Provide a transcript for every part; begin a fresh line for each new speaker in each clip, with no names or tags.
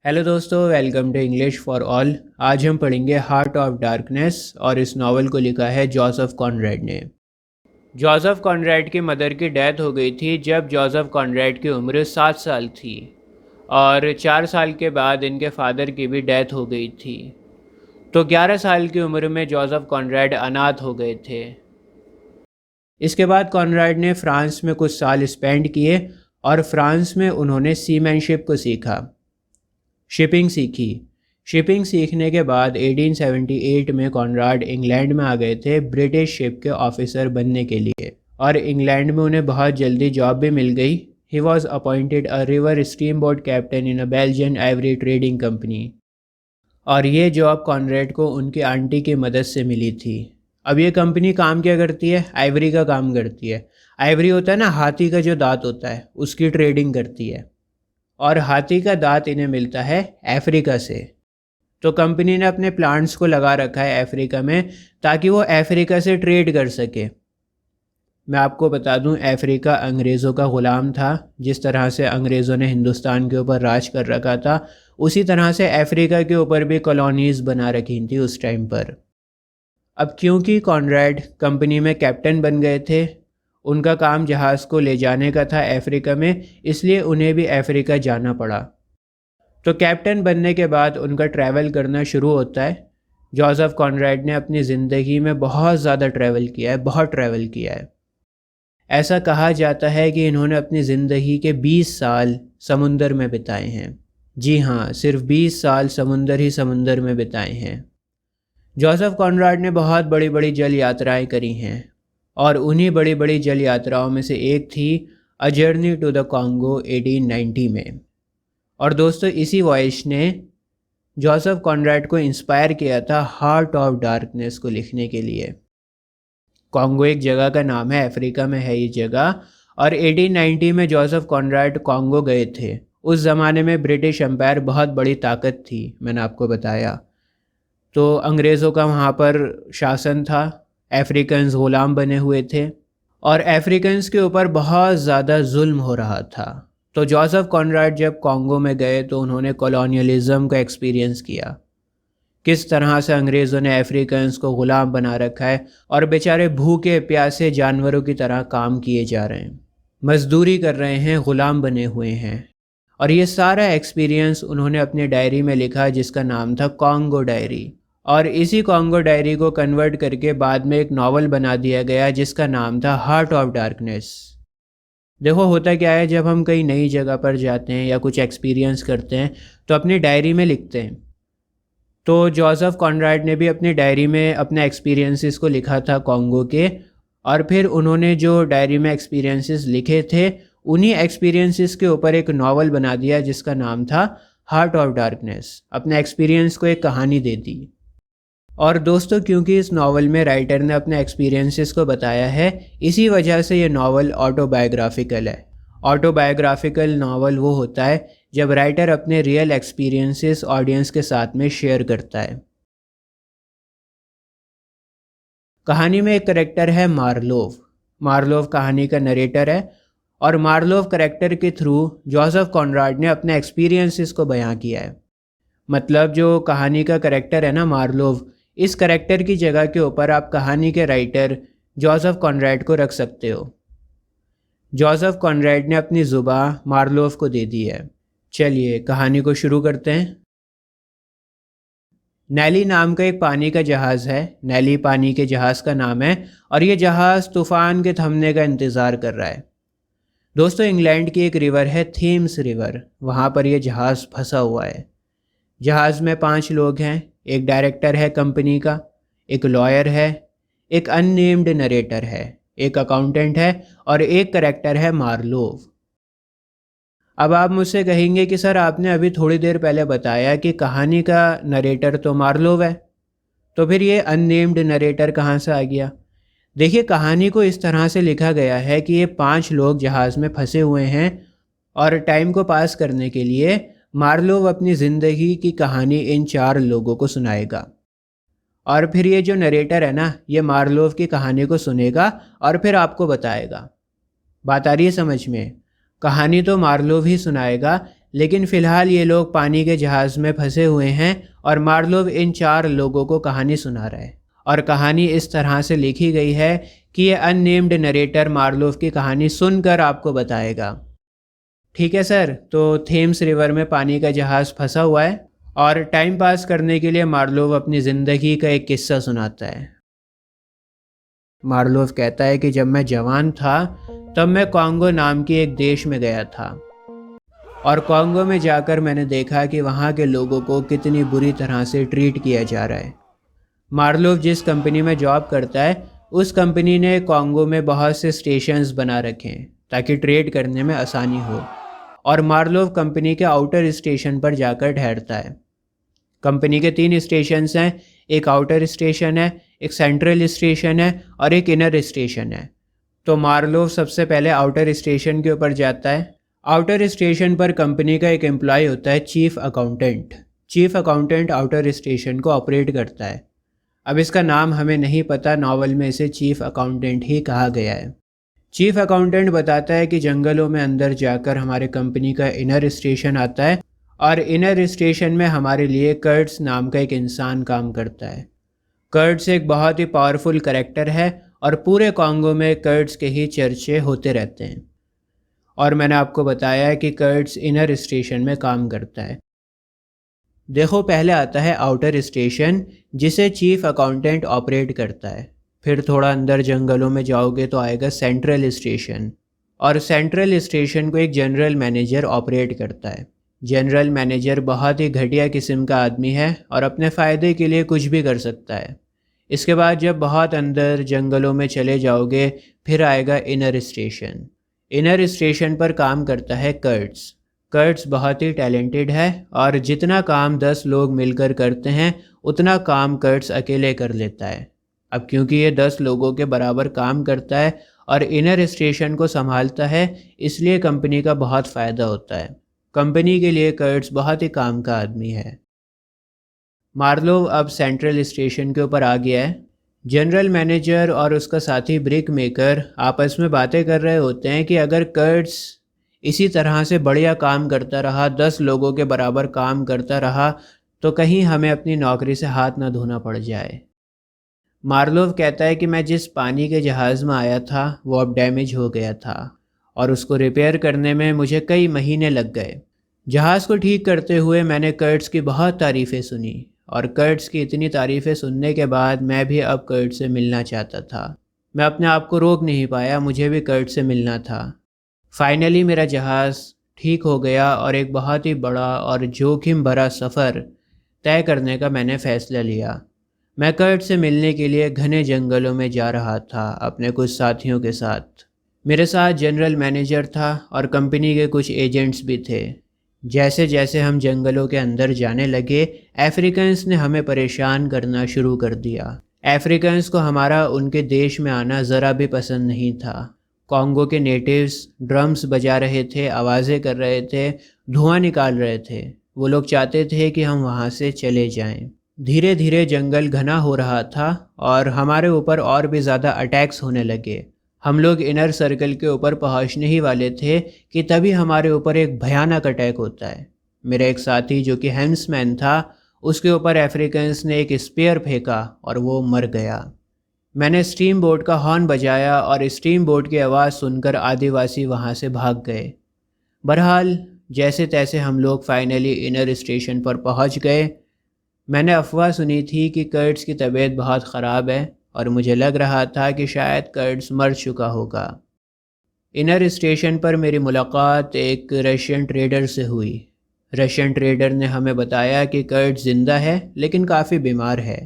Hello दोस्तों, welcome to English for all. आज हम पढ़ेंगे हार्ट ऑफ डार्कनेस और इस नावल को लिखा है जोसेफ कॉनरैड ने। जोसेफ कॉनरैड की मदर की डेथ हो गई थी जब जोसेफ कॉनरैड की उम्र 7 साल थी और 4 साल के बाद इनके फादर की भी डेथ हो गई थी। तो 11 साल की उम्र में जोसेफ कॉनरैड अनाथ हो गए थे। इसके बाद कॉनरैड ने फ्रांस में कुछ साल स्पेंड किए और फ्रांस में उन्होंने सीमैनशिप को सीखा, शिपिंग सीखी। शिपिंग सीखने के बाद 1878 में कॉनराड इंग्लैंड में आ गए थे ब्रिटिश शिप के ऑफिसर बनने के लिए, और इंग्लैंड में उन्हें बहुत जल्दी जॉब भी मिल गई। He was appointed a river steam boat captain in a Belgian Ivory trading company, और ये जॉब कॉनरैड को उनकी आंटी की मदद से मिली थी। अब ये कंपनी काम क्या करती है? आइवरी का काम करती है। आइवरी होता है ना, हाथी का जो दांत होता है, उसकी ट्रेडिंग करती है, और हाथी का दांत इन्हें मिलता है अफ्रीका से। तो कंपनी ने अपने प्लांट्स को लगा रखा है अफ्रीका में ताकि वो अफ्रीका से ट्रेड कर सके। मैं आपको बता दूं, अफ्रीका अंग्रेज़ों का ग़ुलाम था। जिस तरह से अंग्रेज़ों ने हिंदुस्तान के ऊपर राज कर रखा था, उसी तरह से अफ्रीका के ऊपर भी कॉलोनीज़ बना रखी थी उस टाइम पर। अब क्योंकि कॉनरैड कंपनी में कैप्टन बन गए थे, उनका काम जहाज़ को ले जाने का था अफ्रीका में, इसलिए उन्हें भी अफ्रीका जाना पड़ा। तो कैप्टन बनने के बाद उनका ट्रैवल करना शुरू होता है। जोसेफ कॉनरैड ने अपनी ज़िंदगी में बहुत ज़्यादा ट्रैवल किया है, बहुत ट्रैवल किया है। ऐसा कहा जाता है कि इन्होंने अपनी ज़िंदगी के 20 साल समुंदर में बिताए हैं। जी हाँ, सिर्फ 20 साल समुंदर ही समुंदर में बिताए हैं। जोसेफ कॉनरैड ने बहुत बड़ी बड़ी जल यात्राएं करी हैं, और उन्हीं बड़ी बड़ी जल यात्राओं में से एक थी a journey to the Congo 1890 में। और दोस्तों, इसी वॉयज ने जोसेफ कॉनरैड को इंस्पायर किया था हार्ट ऑफ डार्कनेस को लिखने के लिए। कॉन्गो एक जगह का नाम है, अफ्रीका में है ये जगह, और 1890 में जोसेफ कॉनरैड कॉन्गो गए थे। उस ज़माने में ब्रिटिश एम्पायर बहुत बड़ी ताकत थी, मैंने आपको बताया। तो अंग्रेज़ों का वहाँ पर शासन था, अफ्रीकन्स ग़ुलाम बने हुए थे, और अफ्रीकन्स के ऊपर बहुत ज़्यादा जुल्म हो रहा था। तो जोसेफ कॉनरैड जब कॉन्गो में गए तो उन्होंने कॉलोनियलिज़म का एक्सपीरियंस किया, किस तरह से अंग्रेज़ों ने अफ्रीकन्स को ग़ुलाम बना रखा है और बेचारे भूखे प्यासे जानवरों की तरह काम किए जा रहे हैं, मजदूरी कर रहे हैं, ग़ुलाम बने हुए हैं। और ये सारा एक्सपीरियंस उन्होंने अपनी डायरी में लिखा, जिसका नाम था कॉन्गो डायरी। और इसी कॉन्गो डायरी को कन्वर्ट करके बाद में एक नावल बना दिया गया जिसका नाम था हार्ट ऑफ डार्कनेस। देखो, होता क्या है, जब हम कहीं नई जगह पर जाते हैं या कुछ एक्सपीरियंस करते हैं तो अपनी डायरी में लिखते हैं। तो जोसेफ कॉनरैड ने भी अपनी डायरी में अपने एक्सपीरियंसेस को लिखा था कॉन्गो के, और फिर उन्होंने जो डायरी में एक्सपीरियंसेस लिखे थे, उन्हीं एक्सपीरियंसेस के ऊपर एक नावल बना दिया जिसका नाम था हार्ट ऑफ डार्कनेस। अपने एक्सपीरियंस को एक कहानी दे दी। और दोस्तों, क्योंकि इस नावल में राइटर ने अपने एक्सपीरियंसेस को बताया है, इसी वजह से ये नावल ऑटोबायोग्राफिकल है। ऑटोबायोग्राफिकल नावल वो होता है जब राइटर अपने रियल एक्सपीरियंसेस ऑडियंस के साथ में शेयर करता है। कहानी में एक करेक्टर है मार्लोव। मार्लोव कहानी का नरेटर है, और मार्लोव करेक्टर के थ्रू जोसेफ कॉनरैड ने अपने एक्सपीरियंसेस को बयां किया है। मतलब जो कहानी का करेक्टर है ना, मार्लोव, इस करेक्टर की जगह के ऊपर आप कहानी के राइटर जोसेफ कॉनरैड को रख सकते हो। जोसेफ कॉनरैड ने अपनी ज़ुबान मार्लोव को दे दी है। चलिए कहानी को शुरू करते हैं। नेली नाम का एक पानी का जहाज़ है। नेली पानी के जहाज़ का नाम है, और ये जहाज़ तूफ़ान के थमने का इंतज़ार कर रहा है। दोस्तों, इंग्लैंड की एक रिवर है थेम्स रिवर, वहाँ पर यह जहाज़ फंसा हुआ है। जहाज़ में 5 लोग हैं। एक डायरेक्टर है कंपनी का, एक लॉयर है, एक अननेम्ड नरेटर है, एक अकाउंटेंट है, और एक करेक्टर है मार्लोव। अब आप मुझसे कहेंगे कि सर, आपने अभी थोड़ी देर पहले बताया कि कहानी का नरेटर तो मार्लोव है, तो फिर ये अननेम्ड नरेटर कहाँ से आ गया? देखिए, कहानी को इस तरह से लिखा गया है कि ये 5 लोग जहाज़ में फंसे हुए हैं, और टाइम को पास करने के लिए मार्लोव अपनी ज़िंदगी की कहानी इन 4 लोगों को सुनाएगा। और फिर ये जो नरेटर है ना, ये मार्लोव की कहानी को सुनेगा और फिर आपको बताएगा। बात आ रही है समझ में? कहानी तो मार्लोव ही सुनाएगा, लेकिन फ़िलहाल ये लोग पानी के जहाज़ में फंसे हुए हैं और मार्लोव इन 4 लोगों को कहानी सुना रहा है। और कहानी इस तरह से लिखी गई है कि ये अननेम्ड नरेटर मार्लोव की कहानी सुनकर आपको बताएगा। ठीक है सर, तो थेम्स रिवर में पानी का जहाज़ फंसा हुआ है और टाइम पास करने के लिए मार्लोव अपनी ज़िंदगी का एक किस्सा सुनाता है। मार्लोव कहता है कि जब मैं जवान था तब मैं कॉन्गो नाम की एक देश में गया था और कॉन्गो में जाकर मैंने देखा कि वहाँ के लोगों को कितनी बुरी तरह से ट्रीट किया जा रहा है। मार्लोव जिस कंपनी में जॉब करता है उस कंपनी ने कॉन्गो में बहुत से स्टेशंस बना रखे हैं ताकि ट्रेड करने में आसानी हो, और मार्लोव कंपनी के आउटर स्टेशन पर जाकर ठहरता है। कंपनी के 3 स्टेशंस हैं, एक आउटर स्टेशन है, एक सेंट्रल स्टेशन है और एक इनर स्टेशन है। तो मार्लोव सबसे पहले आउटर स्टेशन के ऊपर जाता है। आउटर स्टेशन पर कंपनी का एक एम्प्लॉय होता है, chief accountant. Chief accountant outer station को ऑपरेट करता है। अब इसका नाम हमें नहीं पता, नॉवल में इसे चीफ अकाउंटेंट ही कहा गया है। चीफ अकाउंटेंट बताता है कि जंगलों में अंदर जाकर हमारे कंपनी का इनर स्टेशन आता है और इनर स्टेशन में हमारे लिए कर्ट्स नाम का एक इंसान काम करता है। कर्ट्स एक बहुत ही पावरफुल कैरेक्टर है और पूरे कॉन्गो में कर्ट्स के ही चर्चे होते रहते हैं। और मैंने आपको बताया है कि कर्ट्स इनर स्टेशन में काम करता है। देखो, पहले आता है आउटर स्टेशन जिसे चीफ अकाउंटेंट ऑपरेट करता है। फिर थोड़ा अंदर जंगलों में जाओगे तो आएगा सेंट्रल स्टेशन, और सेंट्रल स्टेशन को एक जनरल मैनेजर ऑपरेट करता है। जनरल मैनेजर बहुत ही घटिया किस्म का आदमी है और अपने फ़ायदे के लिए कुछ भी कर सकता है। इसके बाद जब बहुत अंदर जंगलों में चले जाओगे फिर आएगा इनर स्टेशन। इनर स्टेशन पर काम करता है कर्ट्स। कर्ट्स बहुत ही टैलेंटेड है और जितना काम 10 लोग मिलकर करते हैं उतना काम कर्ट्स अकेले कर लेता है। अब क्योंकि ये 10 लोगों के बराबर काम करता है और इनर स्टेशन को संभालता है, इसलिए कंपनी का बहुत फ़ायदा होता है। कंपनी के लिए कर्ट्स बहुत ही काम का आदमी है। मार्लोव अब सेंट्रल स्टेशन के ऊपर आ गया है। जनरल मैनेजर और उसका साथी ब्रिक मेकर आपस में बातें कर रहे होते हैं कि अगर कर्ट्स इसी तरह से बढ़िया काम करता रहा, 10 लोगों के बराबर काम करता रहा, तो कहीं हमें अपनी नौकरी से हाथ ना धोना पड़ जाए। मार्लोव कहता है कि मैं जिस पानी के जहाज़ में आया था वो अब डैमेज हो गया था और उसको रिपेयर करने में मुझे कई महीने लग गए। जहाज़ को ठीक करते हुए मैंने कर्ट्स की बहुत तारीफ़ें सुनी और कर्ट्स की इतनी तारीफ़ें सुनने के बाद मैं भी अब कर्ट से मिलना चाहता था। मैं अपने आप को रोक नहीं पाया, मुझे भी कर्ट से मिलना था। फाइनली मेरा जहाज़ ठीक हो गया और एक बहुत ही बड़ा और जोखिम भरा सफ़र तय करने का मैंने फ़ैसला लिया। मैं कर्ट से मिलने के लिए घने जंगलों में जा रहा था अपने कुछ साथियों के साथ। मेरे साथ जनरल मैनेजर था और कंपनी के कुछ एजेंट्स भी थे। जैसे जैसे हम जंगलों के अंदर जाने लगे, अफ्रीकन्स ने हमें परेशान करना शुरू कर दिया। अफ्रीकन्स को हमारा उनके देश में आना ज़रा भी पसंद नहीं था। कॉन्गो के नेटिव्स ड्रम्स बजा रहे थे, आवाज़ें कर रहे थे, धुआं निकाल रहे थे। वो लोग चाहते थे कि हम वहाँ से चले जाएं। धीरे धीरे जंगल घना हो रहा था और हमारे ऊपर और भी ज़्यादा अटैक्स होने लगे। हम लोग इनर सर्कल के ऊपर पहुंचने ही वाले थे कि तभी हमारे ऊपर एक भयानक अटैक होता है। मेरा एक साथी जो कि हेम्समैन था, उसके ऊपर अफ्रीकन्स ने एक स्पेयर फेंका और वो मर गया। मैंने स्टीम बोट का हॉर्न बजाया और स्टीम बोट की आवाज़ सुनकर आदिवासी वहाँ से भाग गए। बहरहाल जैसे तैसे हम लोग फाइनली इनर स्टेशन पर पहुँच गए। मैंने अफवाह सुनी थी कि कर्ट्स की तबीयत बहुत ख़राब है और मुझे लग रहा था कि शायद कर्ट्स मर चुका होगा। इनर स्टेशन पर मेरी मुलाकात एक रशियन ट्रेडर से हुई। रशियन ट्रेडर ने हमें बताया कि कर्ट्स ज़िंदा है लेकिन काफ़ी बीमार है।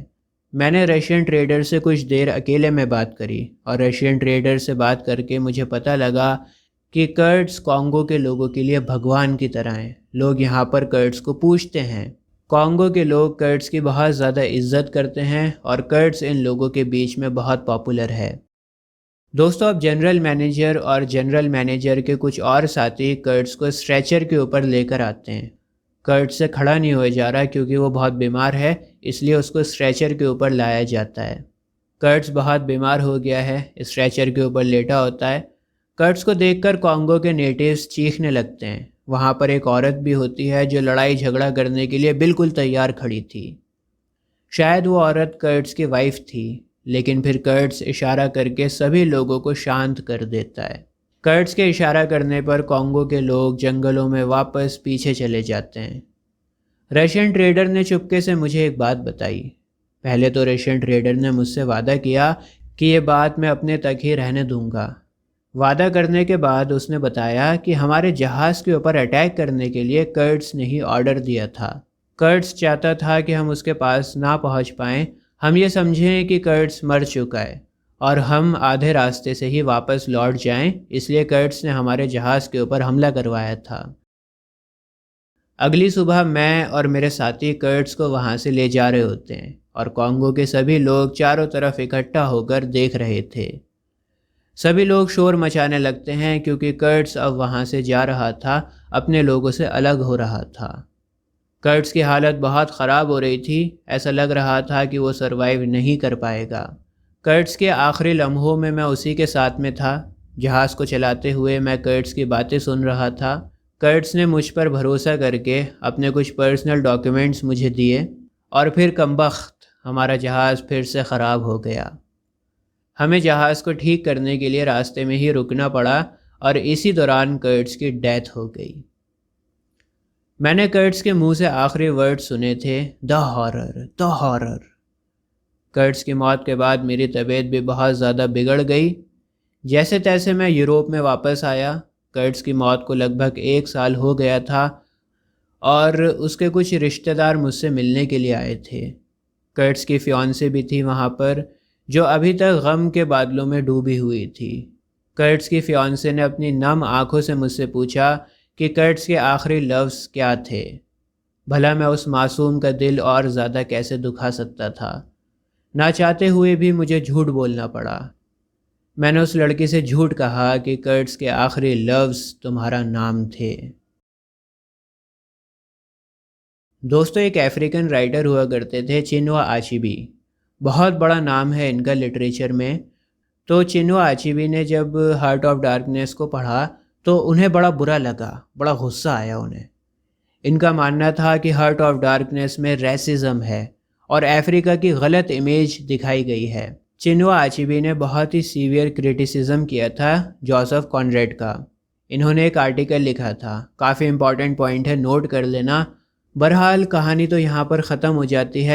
मैंने रशियन ट्रेडर से कुछ देर अकेले में बात करी और रशियन ट्रेडर से बात करके मुझे पता लगा कि कर्ट्स कॉन्गो के लोगों के लिए भगवान की तरह हैं। लोग यहाँ पर कर्ट्स को पूजते हैं। कॉन्गो के लोग कर्ट्स की बहुत ज़्यादा इज्जत करते हैं और कर्ट्स इन लोगों के बीच में बहुत पॉपुलर है। दोस्तों, अब जनरल मैनेजर और जनरल मैनेजर के कुछ और साथी कर्ट्स को स्ट्रेचर के ऊपर लेकर आते हैं। कर्ट्स से खड़ा नहीं हो जा रहा क्योंकि वो बहुत बीमार है, इसलिए उसको स्ट्रेचर के ऊपर लाया जाता है। कर्ट्स बहुत बीमार हो गया है, स्ट्रेचर के ऊपर लेटा होता है। कर्ट्स को देखकर कॉन्गो के नेटिव्स चीखने लगते हैं। वहाँ पर एक औरत भी होती है जो लड़ाई झगड़ा करने के लिए बिल्कुल तैयार खड़ी थी। शायद वो औरत कर्ट्स की वाइफ थी, लेकिन फिर कर्ट्स इशारा करके सभी लोगों को शांत कर देता है। कर्ट्स के इशारा करने पर कॉन्गो के लोग जंगलों में वापस पीछे चले जाते हैं। रशियन ट्रेडर ने चुपके से मुझे एक बात बताई। पहले तो रशियन ट्रेडर ने मुझसे वादा किया कि ये बात मैं अपने तक ही रहने दूंगा। वादा करने के बाद उसने बताया कि हमारे जहाज़ के ऊपर अटैक करने के लिए कर्ट्स ने ही ऑर्डर दिया था। कर्ट्स चाहता था कि हम उसके पास ना पहुंच पाएं, हम ये समझें कि कर्ट्स मर चुका है और हम आधे रास्ते से ही वापस लौट जाएं, इसलिए कर्ट्स ने हमारे जहाज़ के ऊपर हमला करवाया था। अगली सुबह मैं और मेरे साथी कर्ट्स को वहाँ से ले जा रहे होते हैं और कॉन्गो के सभी लोग चारों तरफ इकट्ठा होकर देख रहे थे। सभी लोग शोर मचाने लगते हैं क्योंकि कर्ट्स अब वहाँ से जा रहा था, अपने लोगों से अलग हो रहा था। कर्ट्स की हालत बहुत ख़राब हो रही थी, ऐसा लग रहा था कि वो सरवाइव नहीं कर पाएगा। कर्ट्स के आखिरी लम्हों में मैं उसी के साथ में था। जहाज़ को चलाते हुए मैं कर्ट्स की बातें सुन रहा था। कर्ट्स ने मुझ पर भरोसा करके अपने कुछ पर्सनल डॉक्यूमेंट्स मुझे दिए और फिर कमबख्त हमारा जहाज़ फिर से ख़राब हो गया। हमें जहाज़ को ठीक करने के लिए रास्ते में ही रुकना पड़ा और इसी दौरान कर्ट्स की डेथ हो गई। मैंने कर्ट्स के मुंह से आखिरी वर्ड सुने थे, द हॉरर, द हॉरर। कर्ट्स की मौत के बाद मेरी तबीयत भी बहुत ज़्यादा बिगड़ गई। जैसे तैसे मैं यूरोप में वापस आया। कर्ट्स की मौत को लगभग 1 साल हो गया था और उसके कुछ रिश्तेदार मुझसे मिलने के लिए आए थे। कर्ट्स की फियांसे भी थी वहाँ पर, जो अभी तक गम के बादलों में डूबी हुई थी। कर्ट्स की फियांसे ने अपनी नम आंखों से मुझसे पूछा कि कर्ट्स के आखिरी लफ्ज़ क्या थे। भला मैं उस मासूम का दिल और ज़्यादा कैसे दुखा सकता था। ना चाहते हुए भी मुझे झूठ बोलना पड़ा। मैंने उस लड़की से झूठ कहा कि कर्ट्स के आखिरी लफ्ज़ तुम्हारा नाम थे। दोस्तों, एक अफ्रीकन राइटर हुआ करते थे, चिनुआ आचेबे। बहुत बड़ा नाम है इनका लिटरेचर में। तो चिनुआ आचेबे ने जब हार्ट ऑफ डार्कनेस को पढ़ा तो उन्हें बड़ा बुरा लगा, बड़ा गुस्सा आया उन्हें। इनका मानना था कि हार्ट ऑफ डार्कनेस में रेसिज्म है और अफ्रीका की गलत इमेज दिखाई गई है। चिनुआ आचेबे ने बहुत ही सीवियर क्रिटिसिज्म किया था जोसेफ कॉनरेड का। इन्होंने एक आर्टिकल लिखा था, काफ़ी इंपॉर्टेंट पॉइंट है, नोट कर लेना। बहरहाल कहानी तो यहाँ पर ख़त्म हो जाती है।